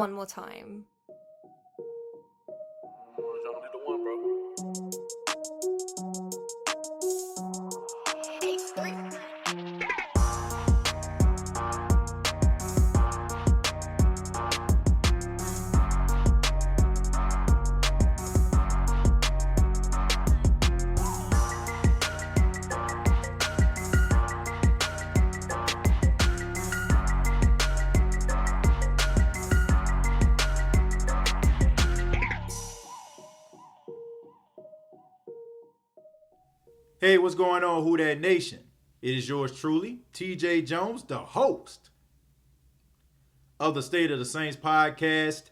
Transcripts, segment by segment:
one more time. Jump into one, bro. Hey, what's going on, Who Dat Nation? It is yours truly, TJ Jones, the host of the State of the Saints podcast.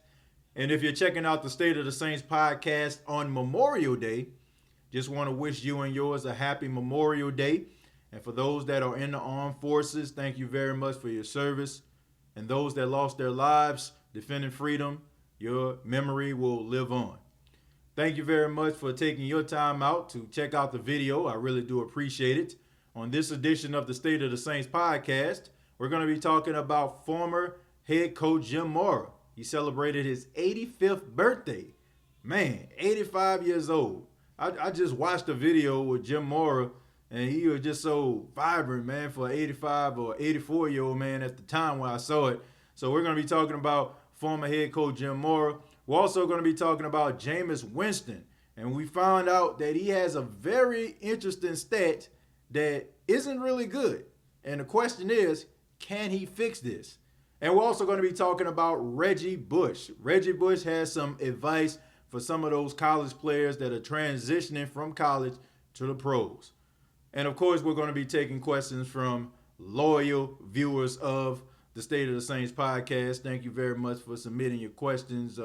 And if you're checking out the State of the Saints podcast on Memorial Day, just want to wish you and yours a happy Memorial Day. And for those that are in the armed forces, thank you very much for your service. And those that lost their lives defending freedom, your memory will live on. Thank you very much for taking your time out to check out the video. I really do appreciate it. On this edition of the State of the Saints podcast, we're going to be talking about former head coach Jim Mora. He celebrated his 85th birthday. Man, 85 years old. I just watched a video with Jim Mora, and he was just so vibrant, man, for an 85 or 84-year-old man at the time when I saw it. So we're going to be talking about former head coach Jim Mora. We're also going to be talking about Jameis Winston. And we found out that he has a very interesting stat that isn't really good. And the question is, can he fix this? And we're also going to be talking about Reggie Bush. Reggie Bush has some advice for some of those college players that are transitioning from college to the pros. And of course, we're going to be taking questions from loyal viewers of the State of the Saints podcast. Thank you very much for submitting your questions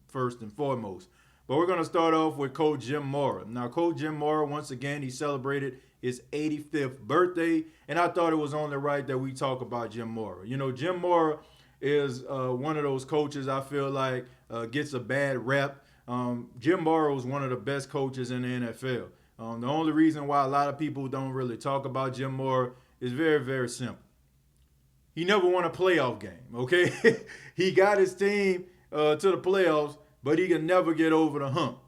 first and foremost. But we're going to start off with Coach Jim Mora. Now, Coach Jim Mora, once again, he celebrated his 85th birthday, and I thought it was only right that we talk about Jim Mora. You know, Jim Mora is one of those coaches I feel like gets a bad rep. Jim Mora was one of the best coaches in the NFL. The only reason why a lot of people don't really talk about Jim Mora is very, very simple. He never won a playoff game, okay? He got his team to the playoffs, but he can never get over the hump.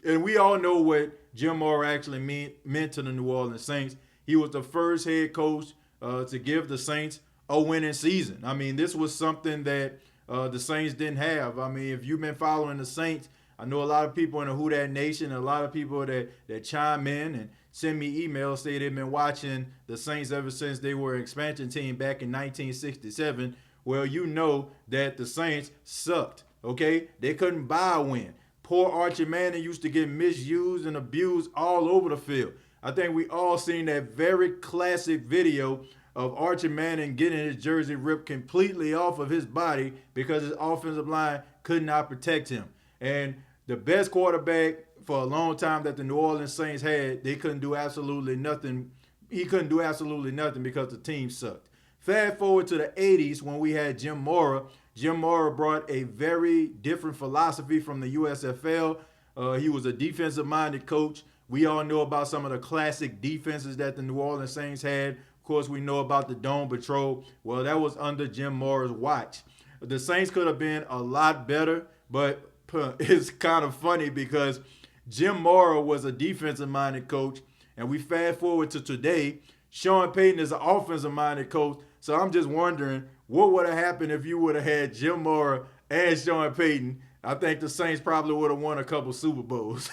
And we all know what Jim Mora actually meant to the New Orleans Saints. He was the first head coach to give the Saints a winning season. I mean, this was something that the Saints didn't have. I mean, if you've been following the Saints, I know a lot of people in the Who Dat Nation, a lot of people that chime in and send me emails, say they've been watching the Saints ever since they were an expansion team back in 1967. Well, you know that the Saints sucked, okay? They couldn't buy a win. Poor Archie Manning used to get misused and abused all over the field. I think we all seen that very classic video of Archie Manning getting his jersey ripped completely off of his body because his offensive line could not protect him. And the best quarterback for a long time that the New Orleans Saints had, they couldn't do absolutely nothing. He couldn't do absolutely nothing because the team sucked. Fast forward to the 80s when we had Jim Mora. Jim Mora brought a very different philosophy from the USFL. He was a defensive-minded coach. We all know about some of the classic defenses that the New Orleans Saints had. Of course, we know about the Dome Patrol. Well, that was under Jim Mora's watch. The Saints could have been a lot better, but it's kind of funny because Jim Mora was a defensive-minded coach, and we fast forward to today. Sean Payton is an offensive-minded coach, so I'm just wondering what would have happened if you would have had Jim Mora and Sean Payton. I think the Saints probably would have won a couple Super Bowls.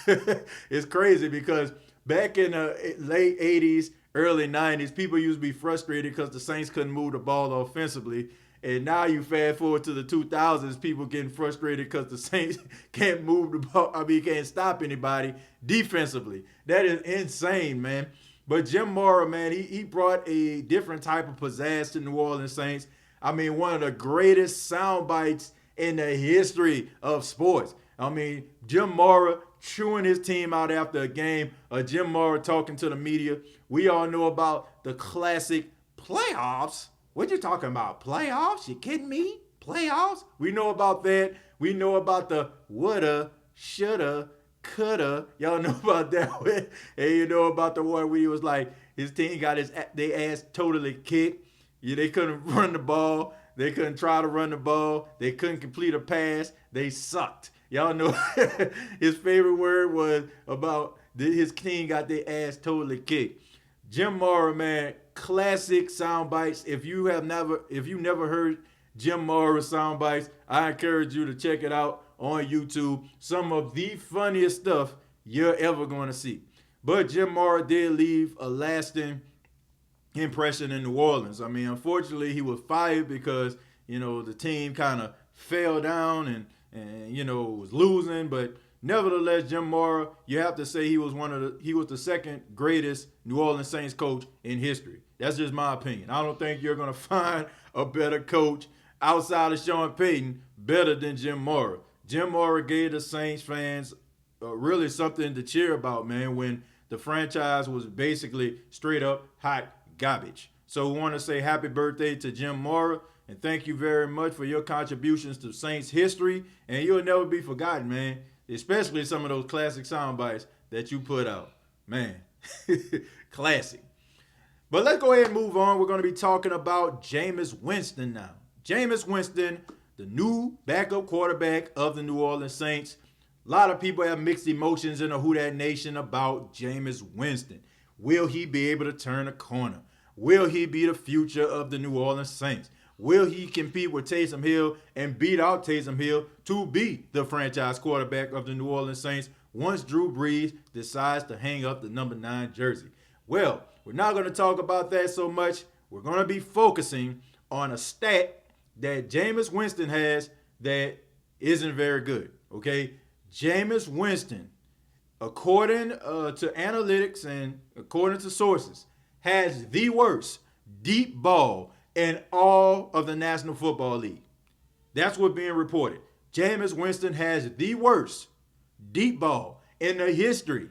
It's crazy because back in the late 80s, early 90s, people used to be frustrated because the Saints couldn't move the ball offensively. And now you fast forward to the 2000s, people getting frustrated because the Saints can't move the ball. I mean, can't stop anybody defensively. That is insane, man. But Jim Mora, man, he brought a different type of pizzazz to New Orleans Saints. I mean, one of the greatest sound bites in the history of sports. I mean, Jim Mora chewing his team out after a game, Jim Mora talking to the media. We all know about the classic playoffs. What you talking about? Playoffs? You kidding me? Playoffs? We know about that. We know about the woulda, shoulda, coulda. Y'all know about that one. And you know about the one where he was like, his team got their ass totally kicked. Yeah, they couldn't run the ball. They couldn't try to run the ball. They couldn't complete a pass. They sucked. Y'all know his favorite word was about his team got their ass totally kicked. Jim Mora, man, classic sound bites. If you never heard Jim Mora sound bites, I encourage you to check it out on YouTube. Some of the funniest stuff you're ever going to see. But Jim Mora did leave a lasting impression in New Orleans. I mean, unfortunately, he was fired because, the team kind of fell down and was losing. But nevertheless, Jim Mora, you have to say he was the second greatest New Orleans Saints coach in history. That's just my opinion. I don't think you're going to find a better coach outside of Sean Payton better than Jim Mora. Jim Mora gave the Saints fans really something to cheer about, man, when the franchise was basically straight up hot garbage. So we want to say happy birthday to Jim Mora, and thank you very much for your contributions to Saints history, and you'll never be forgotten, man, especially some of those classic sound bites that you put out. Man, classic. But let's go ahead and move on. We're going to be talking about Jameis Winston now. Jameis Winston, the new backup quarterback of the New Orleans Saints. A lot of people have mixed emotions in the Who Dat Nation about Jameis Winston. Will he be able to turn a corner? Will he be the future of the New Orleans Saints? Will he compete with Taysom Hill and beat out Taysom Hill to be the franchise quarterback of the New Orleans Saints once Drew Brees decides to hang up the number 9 jersey? Well, we're not going to talk about that so much. We're going to be focusing on a stat that Jameis Winston has that isn't very good, okay? Jameis Winston, according to analytics and according to sources, has the worst deep ball in all of the National Football League. That's what's being reported. Jameis Winston has the worst deep ball in the history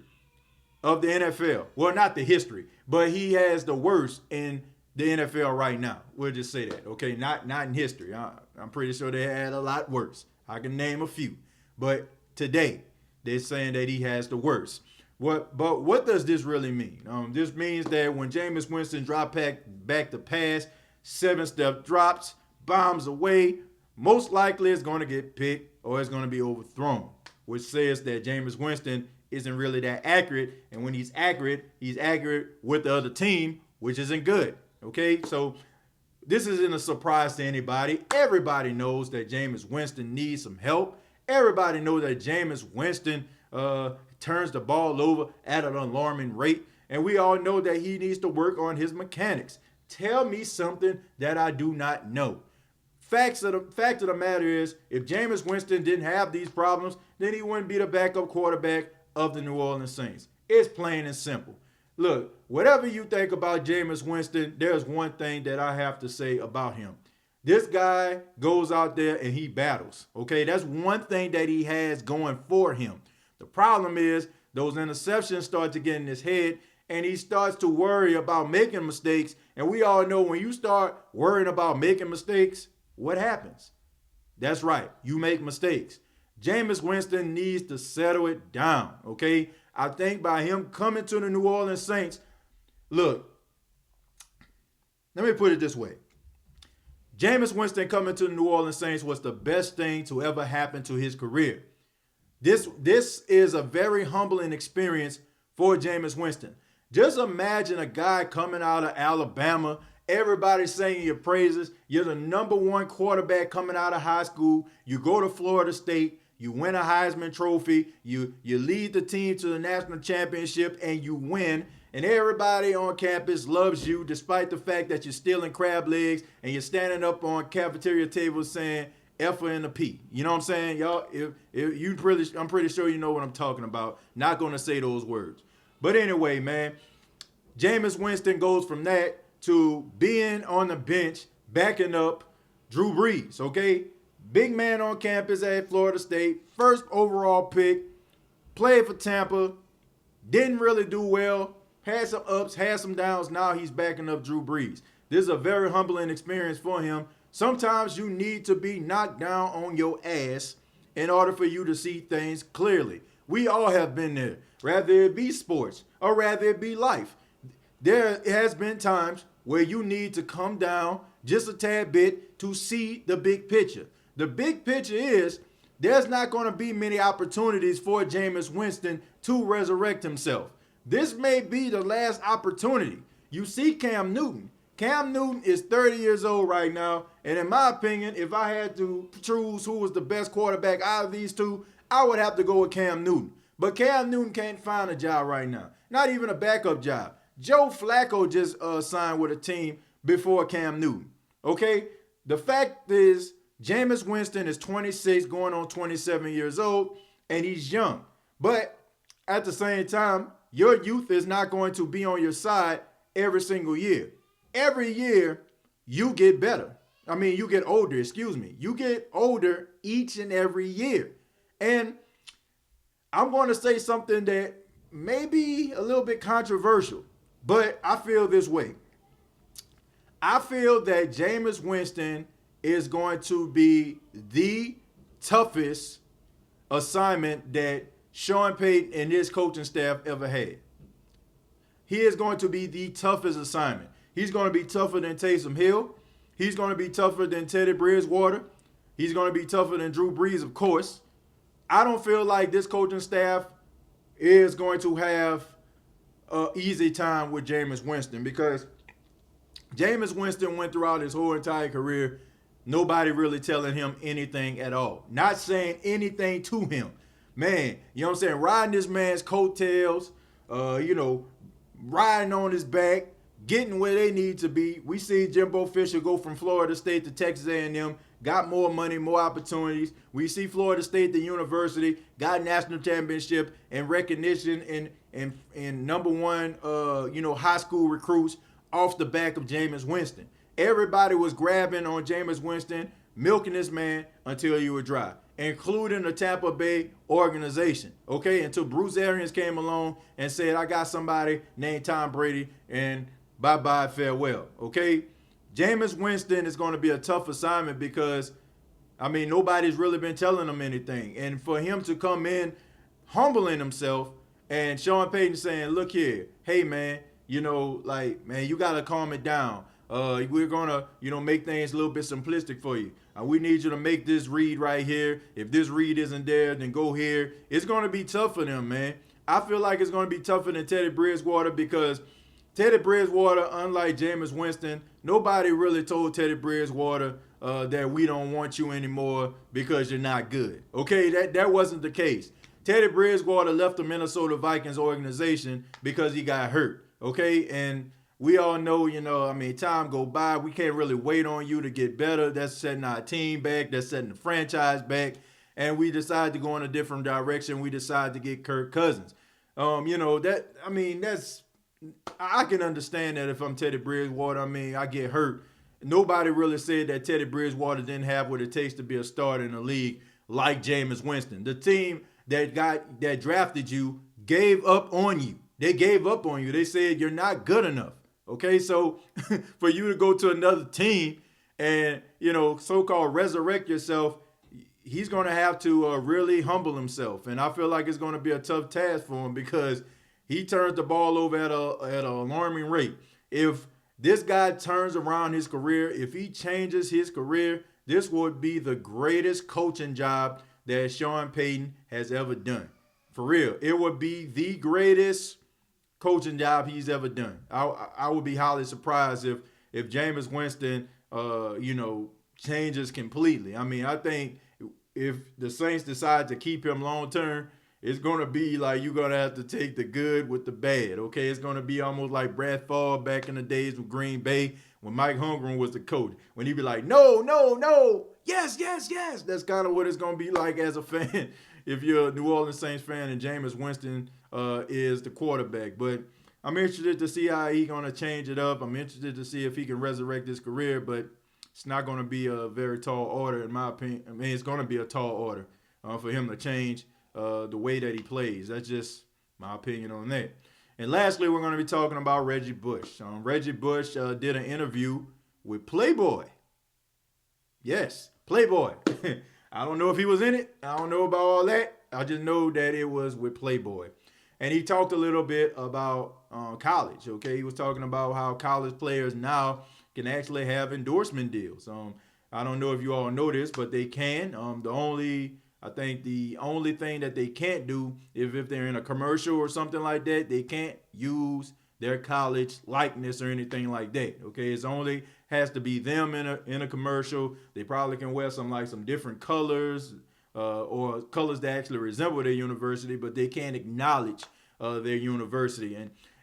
of the NFL. Well, not the history, but he has the worst in the NFL right now. We'll just say that, okay? Not in history. I'm pretty sure they had a lot worse. I can name a few. But today, they're saying that he has the worst. But what does this really mean? This means that when Jameis Winston drop back to pass, 7-step drops, bombs away, most likely it's going to get picked or it's going to be overthrown, which says that Jameis Winston isn't really that accurate. And when he's accurate with the other team, which isn't good. Okay, so this isn't a surprise to anybody. Everybody knows that Jameis Winston needs some help. Everybody knows that Jameis Winston turns the ball over at an alarming rate. And we all know that he needs to work on his mechanics. Tell me something that I do not know. Fact of the matter is, if Jameis Winston didn't have these problems, then he wouldn't be the backup quarterback of the New Orleans Saints. It's plain and simple. Look, whatever you think about Jameis Winston, there's one thing that I have to say about him. This guy goes out there and he battles, okay? That's one thing that he has going for him. The problem is those interceptions start to get in his head, and he starts to worry about making mistakes. And we all know when you start worrying about making mistakes, what happens? That's right, you make mistakes. Jameis Winston needs to settle it down, okay? I think by him coming to the New Orleans Saints, look, let me put it this way. Jameis Winston coming to the New Orleans Saints was the best thing to ever happen to his career. This is a very humbling experience for Jameis Winston. Just imagine a guy coming out of Alabama, everybody singing your praises. You're the number 1 quarterback coming out of high school. You go to Florida State. You win a Heisman Trophy. You lead the team to the national championship, and you win. And everybody on campus loves you, despite the fact that you're stealing crab legs and you're standing up on cafeteria tables saying F and a P. You know what I'm saying, y'all? I'm pretty sure you know what I'm talking about. Not going to say those words. But anyway, man, Jameis Winston goes from that to being on the bench, backing up Drew Brees, okay? Big man on campus at Florida State, first overall pick, played for Tampa, didn't really do well, had some ups, had some downs. Now he's backing up Drew Brees. This is a very humbling experience for him. Sometimes you need to be knocked down on your ass in order for you to see things clearly. We all have been there, rather it be sports or rather it be life. There has been times where you need to come down just a tad bit to see the big picture. The big picture is there's not going to be many opportunities for Jameis Winston to resurrect himself. This may be the last opportunity. You see Cam Newton. Cam Newton is 30 years old right now, and in my opinion, if I had to choose who was the best quarterback out of these two, I would have to go with Cam Newton. But Cam Newton can't find a job right now, not even a backup job. Joe Flacco just signed with a team before Cam Newton. Okay? The fact is, Jameis Winston is 26, going on 27 years old, and he's young. But at the same time, your youth is not going to be on your side every single year. Every year, you get better. I mean, you get older, You get older each and every year. And I'm going to say something that may be a little bit controversial, but I feel this way. I feel that Jameis Winston is going to be the toughest assignment that Sean Payton and his coaching staff ever had. He is going to be the toughest assignment. He's going to be tougher than Taysom Hill. He's going to be tougher than Teddy Bridgewater. He's going to be tougher than Drew Brees, of course. I don't feel like this coaching staff is going to have an easy time with Jameis Winston because Jameis Winston went throughout his whole entire career, nobody really telling him anything at all. Not saying anything to him. Man, you know what I'm saying? Riding this man's coattails, riding on his back, getting where they need to be. We see Jimbo Fisher go from Florida State to Texas A&M, got more money, more opportunities. We see Florida State, the university, got national championship and recognition and number one, high school recruits off the back of Jameis Winston. Everybody was grabbing on Jameis Winston, milking this man until you were dry, including the Tampa Bay organization, okay? Until Bruce Arians came along and said, I got somebody named Tom Brady, and bye-bye, farewell, okay? Jameis Winston is going to be a tough assignment because, nobody's really been telling him anything. And for him to come in humbling himself and Sean Payton saying, look here, hey, man, you got to calm it down. We're going to, make things a little bit simplistic for you. We need you to make this read right here. If this read isn't there, then go here. It's going to be tough for them, man. I feel like it's going to be tougher than Teddy Bridgewater because Teddy Bridgewater, unlike Jameis Winston, nobody really told Teddy Bridgewater that we don't want you anymore because you're not good. Okay, that wasn't the case. Teddy Bridgewater left the Minnesota Vikings organization because he got hurt. Okay, and we all know, time go by. We can't really wait on you to get better. That's setting our team back. That's setting the franchise back. And we decided to go in a different direction. We decided to get Kirk Cousins. I can understand that if I'm Teddy Bridgewater. I get hurt. Nobody really said that Teddy Bridgewater didn't have what it takes to be a starter in the league like Jameis Winston. The team that drafted you gave up on you. They gave up on you. They said you're not good enough. Okay, so for you to go to another team and, so-called resurrect yourself, he's going to have to really humble himself. And I feel like it's going to be a tough task for him because he turns the ball over at an alarming rate. If this guy turns around his career, if he changes his career, this would be the greatest coaching job that Sean Payton has ever done. For real, it would be the greatest coaching job he's ever done. I would be highly surprised if Jameis Winston, changes completely. I think if the Saints decide to keep him long term, it's going to be like you're going to have to take the good with the bad, okay? It's going to be almost like Brad Favre back in the days with Green Bay when Mike Holmgren was the coach. When he'd be like, no, yes. That's kind of what it's going to be like as a fan if you're a New Orleans Saints fan and Jameis Winston is the quarterback. But I'm interested to see how he's going to change it up. I'm interested to see if he can resurrect his career, but it's not going to be a very tall order in my opinion. It's going to be a tall order for him to change the way that he plays. That's just my opinion on that. And lastly, we're going to be talking about Reggie Bush. Reggie Bush did an interview with Playboy. Yes, Playboy. I don't know if he was in it. I don't know about all that. I just know that it was with Playboy. And he talked a little bit about college. Okay, he was talking about how college players now can actually have endorsement deals. I don't know if you all know this, but they can. I think the only thing that they can't do if they're in a commercial or something like that, they can't use their college likeness or anything like that. Okay, it's only has to be them in a commercial. They probably can wear some different colors or colors that actually resemble their university, but they can't acknowledge their university.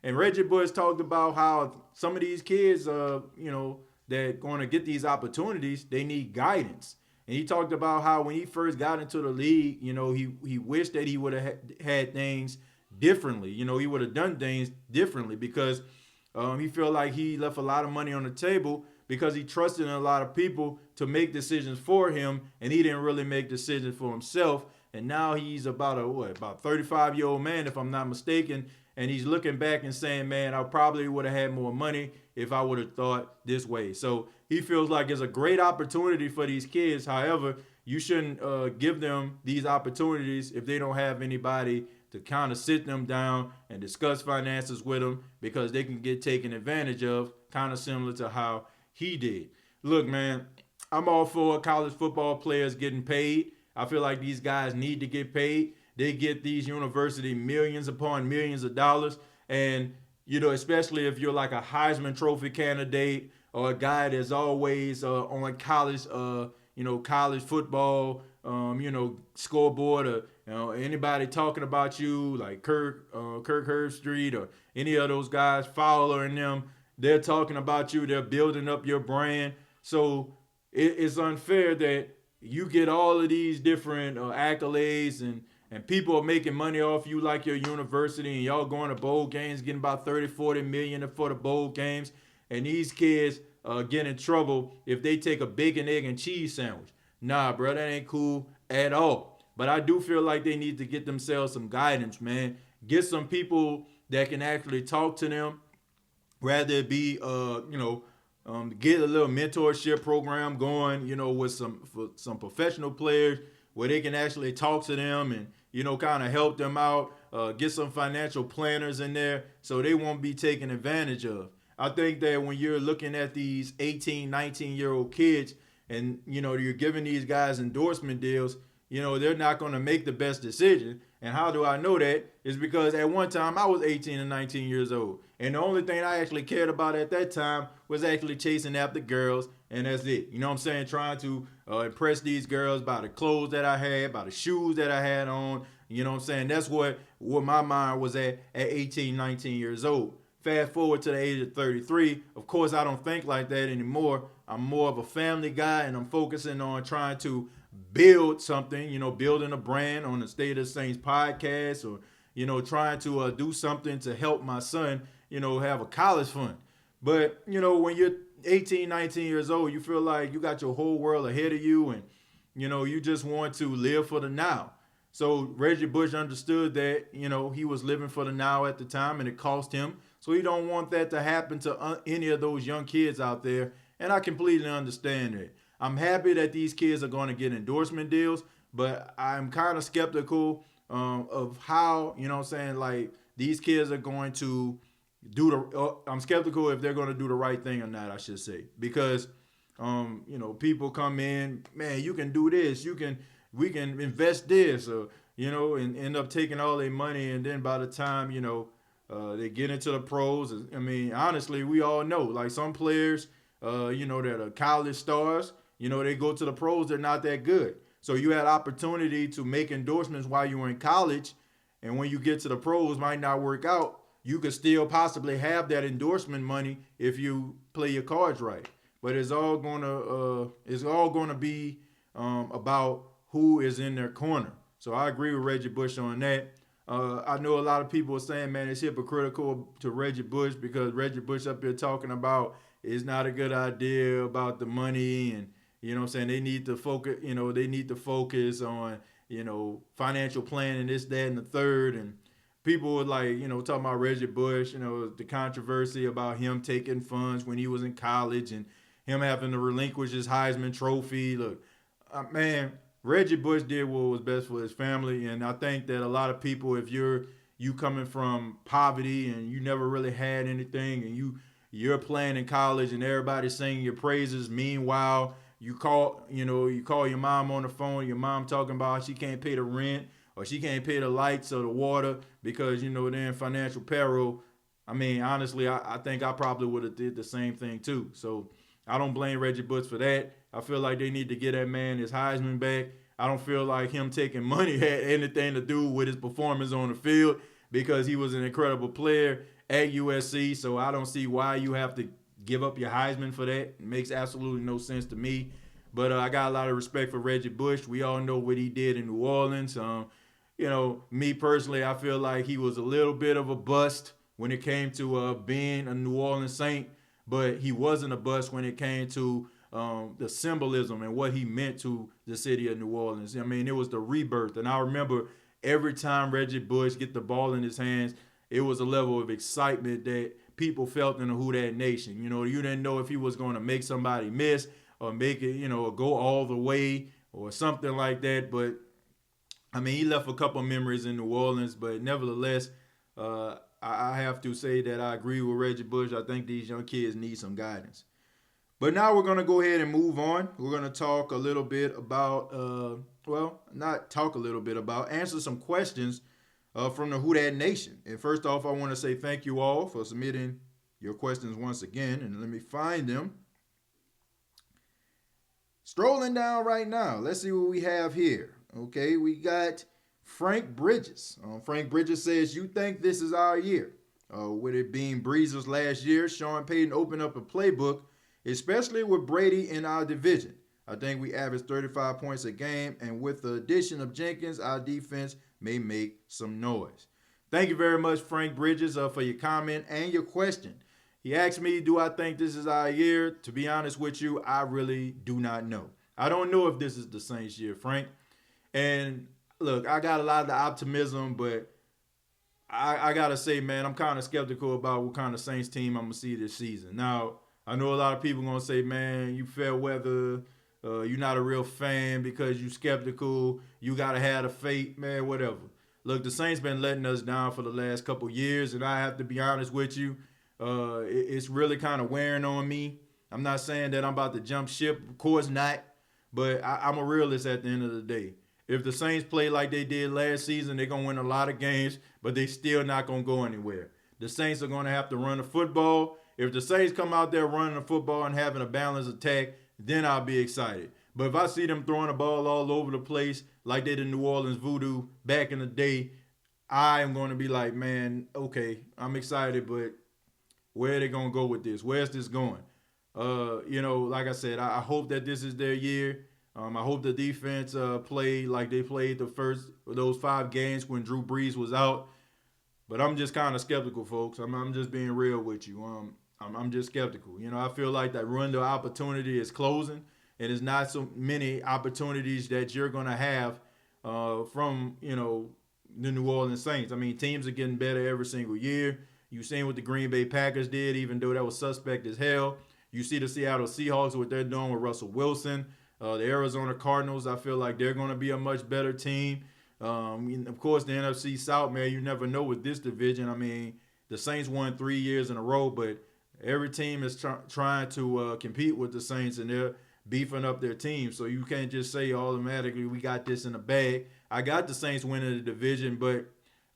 And Reggie Bush talked about how some of these kids, that going to get these opportunities, they need guidance. And he talked about how when he first got into the league, he wished that he would have had things differently. He would have done things differently because he felt like he left a lot of money on the table because he trusted in a lot of people to make decisions for him, and he didn't really make decisions for himself. And now he's about 35-year-old man, if I'm not mistaken, and he's looking back and saying, man, I probably would have had more money if I would have thought this way. So he feels like it's a great opportunity for these kids. However, you shouldn't give them these opportunities if they don't have anybody to kind of sit them down and discuss finances with them, because they can get taken advantage of, kind of similar to how he did. Look, man, I'm all for college football players getting paid. I feel like these guys need to get paid. They get these university millions upon millions of dollars. And, especially if you're like a Heisman Trophy candidate or a guy that's always on college, college football, scoreboard, or anybody talking about you like Kirk Herbstreit or any of those guys, Fowler and them, they're talking about you. They're building up your brand. So it's unfair that you get all of these different accolades and people are making money off you like your university, and y'all going to bowl games, getting about 30, 40 million for the bowl games. And these kids get in trouble if they take a bacon, egg, and cheese sandwich. Nah, bro, that ain't cool at all. But I do feel like they need to get themselves some guidance, man. Get some people that can actually talk to them, rather it be, get a little mentorship program going, with some professional players where they can actually talk to them and, kind of help them out, get some financial planners in there so they won't be taken advantage of. I think that when you're looking at these 18, 19-year-old kids and, you're giving these guys endorsement deals, they're not going to make the best decision. And how do I know that? Is because at one time I was 18 and 19 years old. And the only thing I actually cared about at that time was actually chasing after girls. And that's it. You know what I'm saying? Trying to impress these girls by the clothes that I had, by the shoes that I had on. You know what I'm saying? That's what my mind was at 18, 19 years old. Fast forward to the age of 33. Of course, I don't think like that anymore. I'm more of a family guy, and I'm focusing on trying to build something, building a brand on the State of Saints podcast, or, trying to do something to help my son, have a college fund. But, when you're 18, 19 years old, you feel like you got your whole world ahead of you, and, you just want to live for the now. So Reggie Bush understood that, he was living for the now at the time, and it cost him. So he don't want that to happen to any of those young kids out there. And I completely understand it. I'm happy that these kids are going to get endorsement deals, but I'm kind of skeptical of how, like these kids are going to I'm skeptical if they're going to do the right thing or not, I should say, because, people come in, man, you can do this, we can invest this, or, and end up taking all their money. And then by the time, they get into the pros, I mean, honestly, we all know, like some players, that are college stars, they go to the pros, they're not that good. So you had opportunity to make endorsements while you were in college, and when you get to the pros, might not work out. You could still possibly have that endorsement money if you play your cards right. But it's all gonna be about who is in their corner. So I agree with Reggie Bush on that. I know a lot of people are saying, man, it's hypocritical to Reggie Bush because Reggie Bush up here talking about it's not a good idea about the money, and they need to focus on, financial planning, this, that, and the third. And people were like, talking about Reggie Bush, the controversy about him taking funds when he was in college and him having to relinquish his Heisman Trophy. Look, man, Reggie Bush did what was best for his family, and I think that a lot of people, if you're you coming from poverty and you never really had anything, and you're playing in college and everybody's singing your praises. Meanwhile, you call your mom on the phone, your mom talking about she can't pay the rent or she can't pay the lights or the water because they're in financial peril. I mean, honestly, I think I probably would have did the same thing too. So I don't blame Reggie Bush for that. I feel like they need to get that man his Heisman back. I don't feel like him taking money had anything to do with his performance on the field because he was an incredible player at USC. So I don't see why you have to give up your Heisman for that. It makes absolutely no sense to me. But I got a lot of respect for Reggie Bush. We all know what he did in New Orleans. Me personally, I feel like he was a little bit of a bust when it came to being a New Orleans Saint, but he wasn't a bust when it came to the symbolism and what he meant to the city of New Orleans. I mean, it was the rebirth. And I remember every time Reggie Bush get the ball in his hands, it was a level of excitement that people felt in the Who Dat Nation. You didn't know if he was going to make somebody miss or make it, or go all the way or something like that. But, I mean, he left a couple memories in New Orleans, but nevertheless, I have to say that I agree with Reggie Bush. I think these young kids need some guidance. But now we're going to go ahead and move on. We're going to talk a little bit about, answer some questions from the Who Dat Nation. And first off, I want to say thank you all for submitting your questions once again. And let me find them. Strolling down right now. Let's see what we have here. Okay, we got Frank Bridges. Frank Bridges says, you think this is our year? With it being Breezer's last year, Sean Payton opened up a playbook, especially with Brady in our division. I think we average 35 points a game, and with the addition of Jenkins, our defense may make some noise. Thank you very much, Frank Bridges, for your comment and your question. He asked me, do I think this is our year? To be honest with you, I really do not know. I don't know if this is the Saints' year, Frank. And look, I got a lot of optimism, but I got to say, man, I'm kind of skeptical about what kind of Saints team I'm going to see this season. Now, I know a lot of people going to say, man, you fair weather, you're not a real fan because you skeptical, you got to have the faith, man, whatever. Look, the Saints been letting us down for the last couple years, and I have to be honest with you, it's really kind of wearing on me. I'm not saying that I'm about to jump ship, of course not, but I'm a realist at the end of the day. If the Saints play like they did last season, they're going to win a lot of games, but they still not going to go anywhere. The Saints are going to have to run the football. If the Saints come out there running the football and having a balanced attack, then I'll be excited. But if I see them throwing the ball all over the place like they did in New Orleans Voodoo back in the day, I am going to be like, man, okay, I'm excited, but where are they going to go with this? Where's this going? Like I said, I hope that this is their year. I hope the defense played like they played the first of those 5 games when Drew Brees was out. But I'm just kind of skeptical, folks. I'm just being real with you. I'm just skeptical. I feel like that window opportunity is closing, and there's not so many opportunities that you're going to have from, the New Orleans Saints. I mean, teams are getting better every single year. You've seen what the Green Bay Packers did, even though that was suspect as hell. You see the Seattle Seahawks, what they're doing with Russell Wilson. The Arizona Cardinals, I feel like they're going to be a much better team. Of course, the NFC South, man, you never know with this division. I mean, the Saints won 3 years in a row, but every team is trying to compete with the Saints, and they're beefing up their team. So you can't just say automatically we got this in the bag. I got the Saints winning the division, but,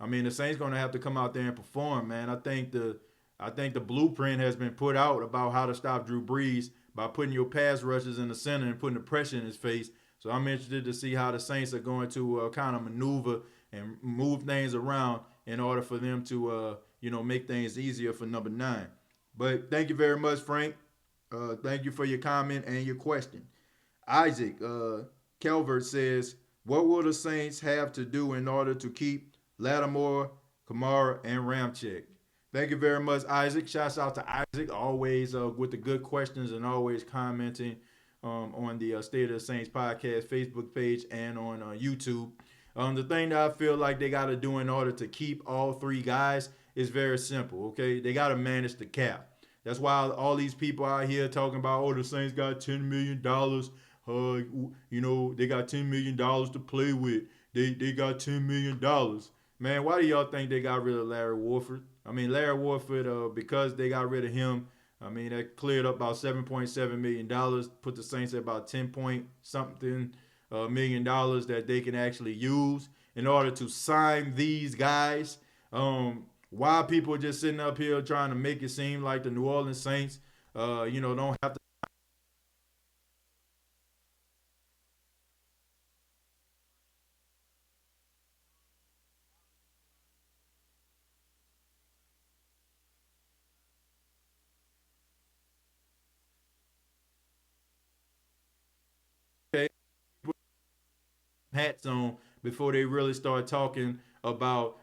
I mean, the Saints going to have to come out there and perform, man. I think the blueprint has been put out about how to stop Drew Brees by putting your pass rushers in the center and putting the pressure in his face. So I'm interested to see how the Saints are going to kind of maneuver and move things around in order for them to, make things easier for number 9. But thank you very much, Frank. Thank you for your comment and your question. Isaac Calvert says, what will the Saints have to do in order to keep Lattimore, Kamara, and Ramczyk? Thank you very much, Isaac. Shouts out to Isaac, always with the good questions and always commenting on the State of the Saints podcast Facebook page and on YouTube. The thing that I feel like they got to do in order to keep all 3 guys is very simple, okay? They got to manage the cap. That's why all these people out here talking about, the Saints got $10 million. They got $10 million to play with. They got $10 million. Man, why do y'all think they got rid of Larry Warford? I mean, Larry Warford, because they got rid of him, I mean, that cleared up about $7.7 million, put the Saints at about 10 point something $1 million that they can actually use in order to sign these guys. Why people just sitting up here trying to make it seem like the New Orleans Saints, don't have to pay hats on before they really start talking about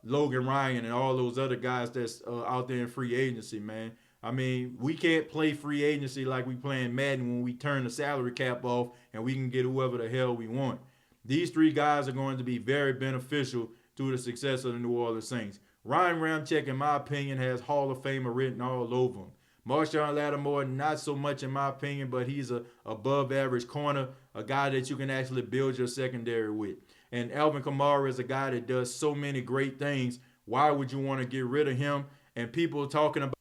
Logan Ryan and all those other guys that's out there in free agency, man. I mean, we can't play free agency like we playing Madden when we turn the salary cap off and we can get whoever the hell we want. These three guys are going to be very beneficial to the success of the New Orleans Saints. Ryan Ramczyk, in my opinion, has Hall of Famer written all over him. Marshawn Lattimore, not so much in my opinion, but he's a above average corner, a guy that you can actually build your secondary with. And Alvin Kamara is a guy that does so many great things. Why would you want to get rid of him? And people talking about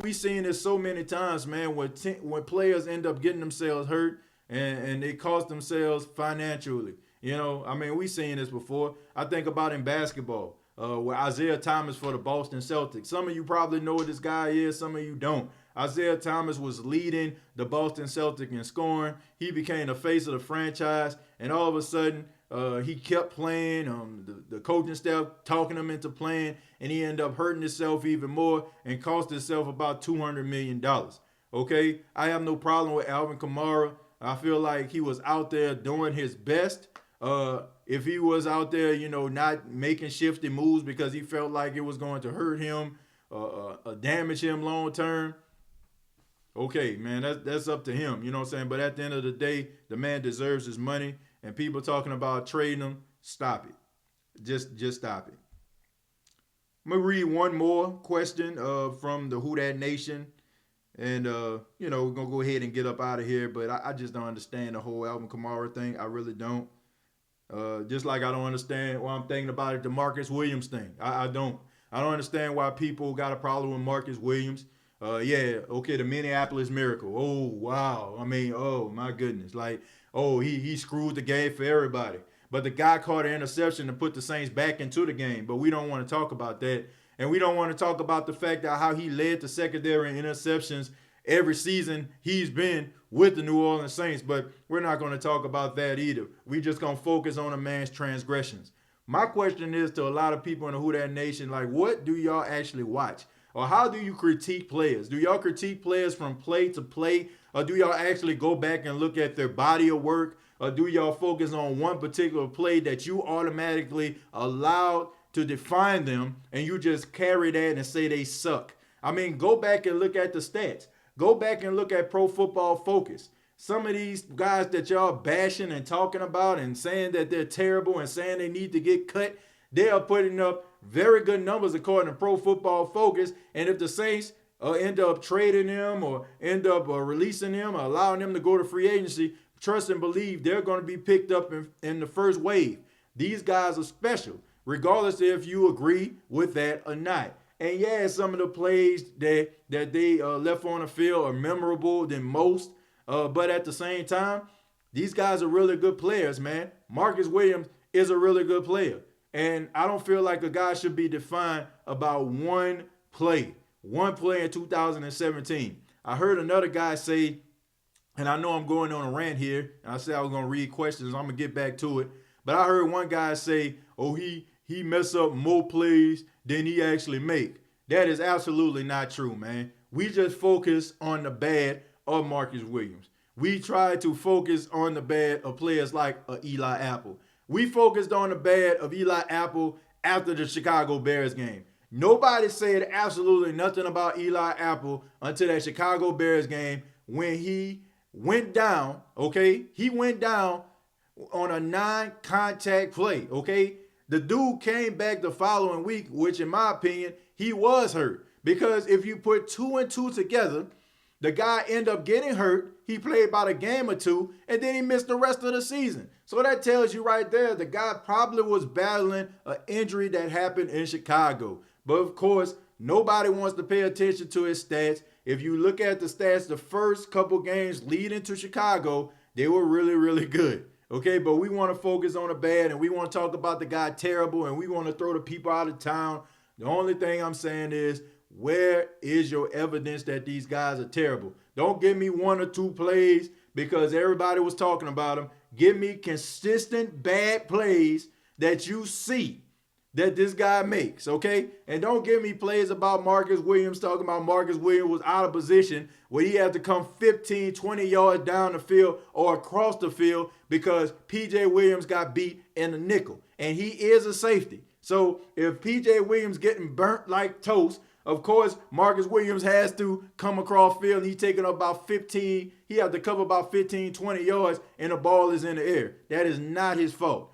we seen this so many times, man, when players end up getting themselves hurt and it cost themselves financially. I mean, we seen this before. I think about in basketball, where Isaiah Thomas for the Boston Celtics. Some of you probably know what this guy is. Some of you don't. Isaiah Thomas was leading the Boston Celtics in scoring. He became the face of the franchise, and all of a sudden, he kept playing. The coaching staff talking him into playing, and he ended up hurting himself even more and cost himself about $200 million. Okay, I have no problem with Alvin Kamara. I feel like he was out there doing his best. If he was out there, not making shifty moves because he felt like it was going to hurt him, damage him long term, okay, man, that's up to him. You know what I'm saying? But at the end of the day, the man deserves his money. And people talking about trading him, stop it. Just stop it. I'm gonna read one more question from the Who Dat Nation, and we're gonna go ahead and get up out of here. But I just don't understand the whole Alvin Kamara thing. I really don't. Just like I don't understand why I'm thinking about it, the Marcus Williams thing. I don't. I don't understand why people got a problem with Marcus Williams. Yeah, okay, the Minneapolis Miracle. Oh, wow. I mean, oh, my goodness. Like, oh, he screwed the game for everybody. But the guy caught an interception to put the Saints back into the game. But we don't want to talk about that. And we don't want to talk about the fact that how he led the secondary in interceptions every season he's been with the New Orleans Saints. But we're not going to talk about that either. We just going to focus on a man's transgressions. My question is to a lot of people in the Who Dat Nation, like, what do y'all actually watch? Or how do you critique players? Do y'all critique players from play to play? Or do y'all actually go back and look at their body of work? Or do y'all focus on one particular play that you automatically allowed to define them and you just carry that and say they suck? I mean, go back and look at the stats. Go back and look at Pro Football Focus. Some of these guys that y'all bashing and talking about and saying that they're terrible and saying they need to get cut, they are putting up very good numbers according to Pro Football Focus. And if the Saints end up trading them or end up releasing them or allowing them to go to free agency, trust and believe they're going to be picked up in the first wave. These guys are special, regardless if you agree with that or not. And yeah, some of the plays that they left on the field are memorable than most. But at the same time, these guys are really good players, man. Marcus Williams is a really good player. And I don't feel like a guy should be defined about one play in 2017. I heard another guy say, and I know I'm going on a rant here, and I said I was going to read questions. I'm going to get back to it. But I heard one guy say, oh, he mess up more plays than he actually make. That is absolutely not true, man. We just focus on the bad of Marcus Williams. We try to focus on the bad of players like Eli Apple. We focused on the bad of Eli Apple after the Chicago Bears game. Nobody said absolutely nothing about Eli Apple until that Chicago Bears game when he went down, okay? He went down on a non-contact play, okay? The dude came back the following week, which in my opinion, he was hurt. Because if you put 2 and 2 together, the guy ended up getting hurt. He played about a game or two, and then he missed the rest of the season. So that tells you right there, the guy probably was battling an injury that happened in Chicago. But of course, nobody wants to pay attention to his stats. If you look at the stats, the first couple games leading to Chicago, they were really, really good. Okay, but we want to focus on the bad, and we want to talk about the guy terrible, and we want to throw the people out of town. The only thing I'm saying is, where is your evidence that these guys are terrible? Don't give me 1 or 2 plays because everybody was talking about them. Give me consistent bad plays that you see that this guy makes, okay? And don't give me plays about Marcus Williams, talking about Marcus Williams was out of position where he had to come 15, 20 yards down the field or across the field because P.J. Williams got beat in the nickel. And he is a safety. So if P.J. Williams getting burnt like toast, of course, Marcus Williams has to come across field. He's taking up about 15. He has to cover about 15, 20 yards, and the ball is in the air. That is not his fault.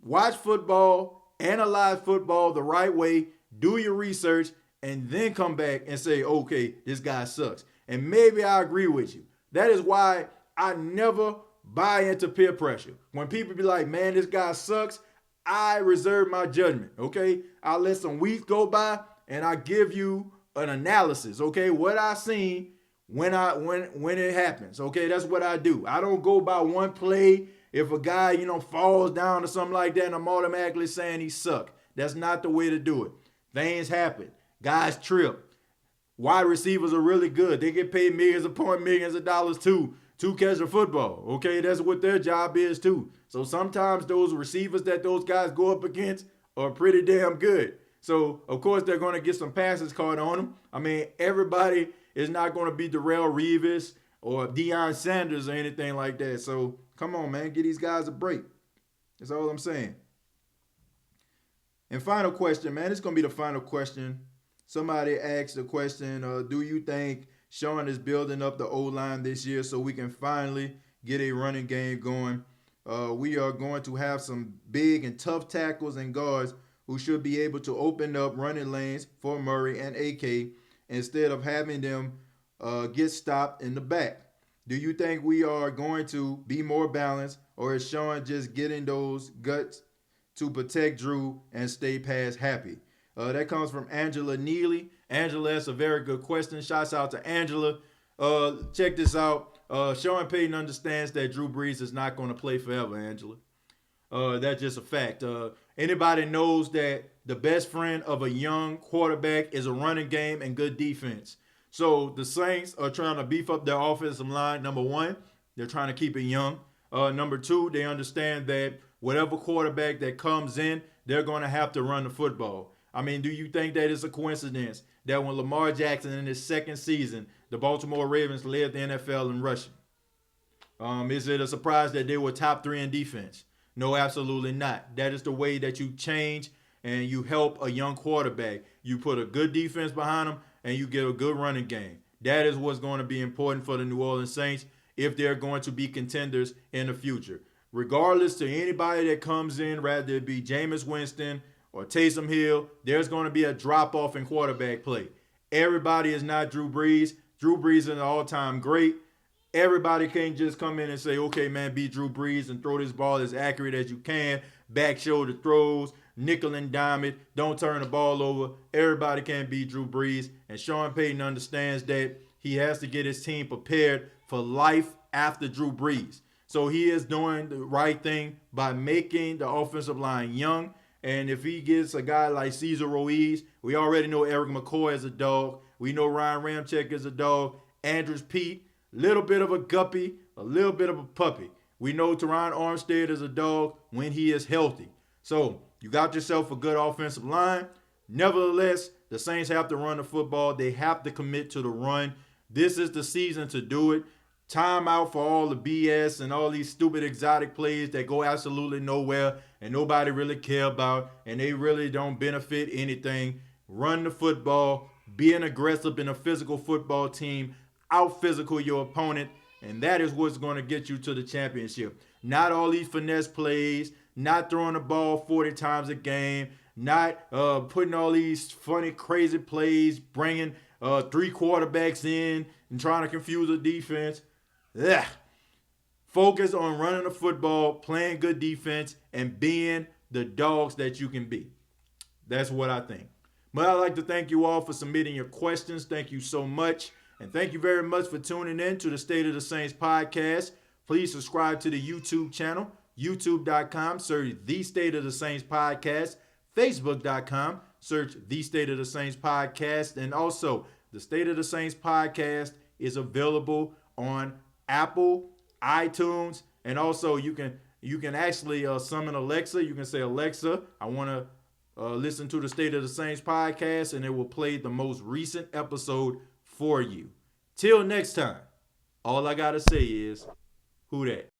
Watch football, analyze football the right way, do your research, and then come back and say, okay, this guy sucks. And maybe I agree with you. That is why I never buy into peer pressure. When people be like, man, this guy sucks, I reserve my judgment, okay? I let some weeks go by, and I give you an analysis, okay? What I seen when it happens, okay? That's what I do. I don't go by one play. If a guy, falls down or something like that, and I'm automatically saying he suck. That's not the way to do it. Things happen. Guys trip. Wide receivers are really good. They get paid millions upon millions of dollars to catch the football, okay? That's what their job is too. So sometimes those receivers that those guys go up against are pretty damn good. So, of course, they're going to get some passes caught on them. I mean, everybody is not going to be Darrelle Revis or Deion Sanders or anything like that. So, come on, man. Give these guys a break. That's all I'm saying. And final question, man. It's going to be the final question. Somebody asked the question, do you think Sean is building up the O-line this year so we can finally get a running game going? We are going to have some big and tough tackles and guards who should be able to open up running lanes for Murray and AK instead of having them get stopped in the back. Do you think we are going to be more balanced, or is Sean just getting those guts to protect Drew and stay past happy? That comes from Angela Neely. Angela, that's a very good question. Shouts out to Angela. Check this out. Sean Payton understands that Drew Brees is not going to play forever, Angela. That's just a fact. Anybody knows that the best friend of a young quarterback is a running game and good defense. So the Saints are trying to beef up their offensive line. Number one, they're trying to keep it young. Number two, they understand that whatever quarterback that comes in, they're going to have to run the football. I mean, do you think that it's a coincidence that when Lamar Jackson in his second season, the Baltimore Ravens led the NFL in rushing? Is it a surprise that they were top 3 in defense? No, absolutely not. That is the way that you change and you help a young quarterback. You put a good defense behind them and you get a good running game. That is what's going to be important for the New Orleans Saints if they're going to be contenders in the future. Regardless to anybody that comes in, rather it be Jameis Winston or Taysom Hill, there's going to be a drop-off in quarterback play. Everybody is not Drew Brees. Drew Brees is an all-time great. Everybody can't just come in and say, okay, man, be Drew Brees and throw this ball as accurate as you can. Back shoulder throws, nickel and dime it. Don't turn the ball over. Everybody can't be Drew Brees. And Sean Payton understands that he has to get his team prepared for life after Drew Brees. So he is doing the right thing by making the offensive line young. And if he gets a guy like Cesar Ruiz, we already know Eric McCoy is a dog. We know Ryan Ramczyk is a dog. Andrews Pete, little bit of a guppy, a little bit of a puppy. We know Teron Armstead is a dog when he is healthy. So you got yourself a good offensive line. Nevertheless, the Saints have to run the football. They have to commit to the run. This is the season to do it. Time out for all the BS and all these stupid exotic plays that go absolutely nowhere and nobody really care about and they really don't benefit anything. Run the football, be an aggressive and a physical football team, out-physical your opponent, and that is what's going to get you to the championship. Not all these finesse plays, not throwing the ball 40 times a game, not putting all these funny, crazy plays, bringing 3 quarterbacks in and trying to confuse the defense. Ugh. Focus on running the football, playing good defense, and being the dogs that you can be. That's what I think. But I'd like to thank you all for submitting your questions. Thank you so much. And thank you very much for tuning in to the State of the Saints podcast. Please subscribe to the YouTube channel, youtube.com, search The State of the Saints podcast, facebook.com, search The State of the Saints podcast. And also, the State of the Saints podcast is available on Apple, iTunes, and also you can actually summon Alexa. You can say, Alexa, I want to listen to the State of the Saints podcast, and it will play the most recent episode for you. Till next time, all I got to say is, who dat?